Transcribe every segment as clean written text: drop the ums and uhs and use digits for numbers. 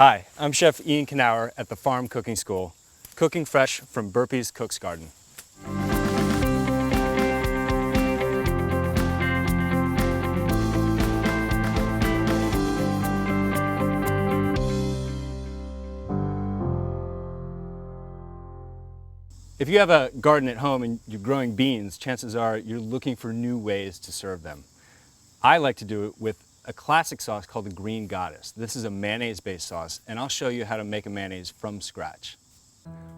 Hi, I'm Chef Ian Knauer at the Farm Cooking School, cooking fresh from Burpee's Cook's Garden. If you have a garden at home and you're growing beans, chances are you're looking for new ways to serve them. I like to do it with a classic sauce called the Green Goddess. This is a mayonnaise-based sauce, and I'll show you how to make a mayonnaise from scratch.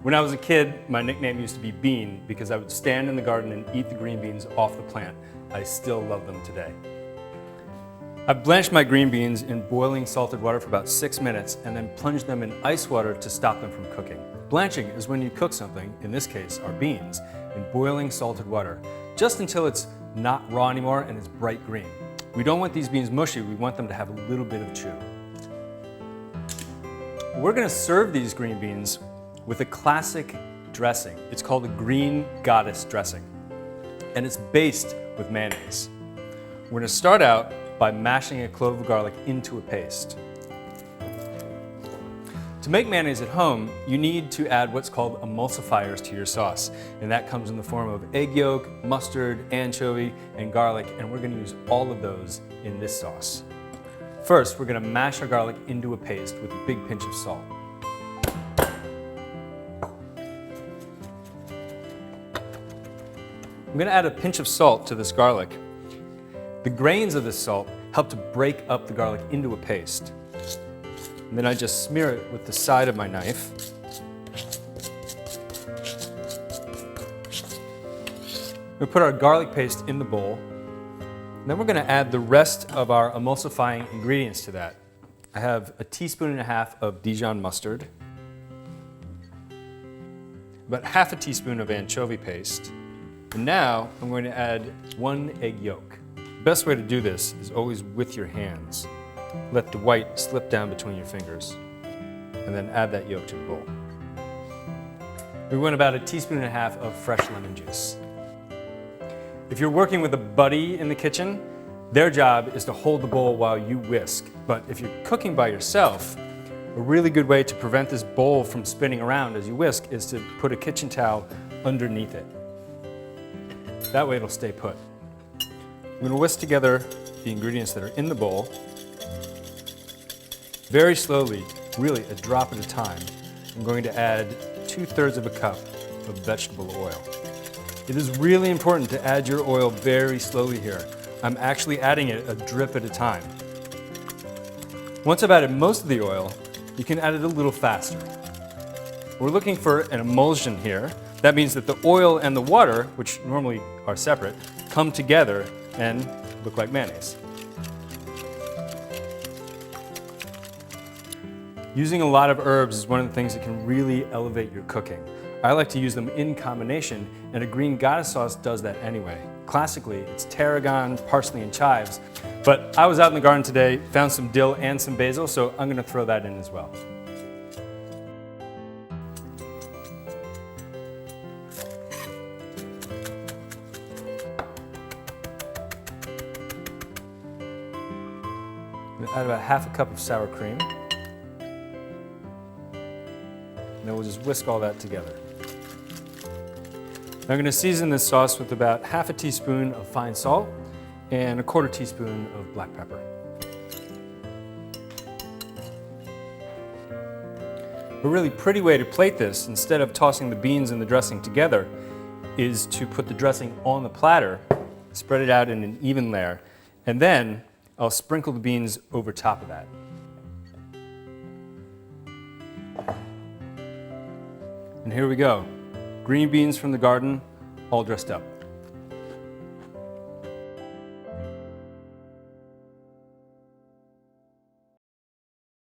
When I was a kid, my nickname used to be Bean because I would stand in the garden and eat the green beans off the plant. I still love them today. I've blanched my green beans in boiling salted water for about 6 minutes and then plunged them in ice water to stop them from cooking. Blanching is when you cook something, in this case our beans, in boiling salted water, just until it's not raw anymore and it's bright green. We don't want these beans mushy, we want them to have a little bit of chew. We're going to serve these green beans with a classic dressing. It's called the Green Goddess dressing, and it's based with mayonnaise. We're going to start out by mashing a clove of garlic into a paste. To make mayonnaise at home, you need to add what's called emulsifiers to your sauce, and that comes in the form of egg yolk, mustard, anchovy, and garlic, and we're going to use all of those in this sauce. First, we're going to mash our garlic into a paste with a big pinch of salt. I'm going to add a pinch of salt to this garlic. The grains of this salt help to break up the garlic into a paste. And then I just smear it with the side of my knife. We put our garlic paste in the bowl. And then we're going to add the rest of our emulsifying ingredients to that. I have a teaspoon and a half of Dijon mustard, about half a teaspoon of anchovy paste, and now I'm going to add 1 egg yolk. The best way to do this is always with your hands. Let the white slip down between your fingers, and then add that yolk to the bowl. We want about a teaspoon and a half of fresh lemon juice. If you're working with a buddy in the kitchen, their job is to hold the bowl while you whisk. But if you're cooking by yourself, a really good way to prevent this bowl from spinning around as you whisk is to put a kitchen towel underneath it. That way it'll stay put. I'm going to whisk together the ingredients that are in the bowl. Very slowly, really a drop at a time, I'm going to add 2/3 of a cup of vegetable oil. It is really important to add your oil very slowly here. I'm actually adding it a drip at a time. Once I've added most of the oil, you can add it a little faster. We're looking for an emulsion here. That means that the oil and the water, which normally are separate, come together and look like mayonnaise. Using a lot of herbs is one of the things that can really elevate your cooking. I like to use them in combination, and a Green Goddess sauce does that anyway. Classically, it's tarragon, parsley, and chives, but I was out in the garden today, found some dill and some basil, so I'm going to throw that in as well. I'm going to add about half a cup of sour cream. And then we'll just whisk all that together. Now I'm going to season this sauce with about half a teaspoon of fine salt and a 1/4 teaspoon of black pepper. A really pretty way to plate this, instead of tossing the beans and the dressing together, is to put the dressing on the platter, spread it out in an even layer, and then I'll sprinkle the beans over top of that. And here we go. Green beans from the garden, all dressed up.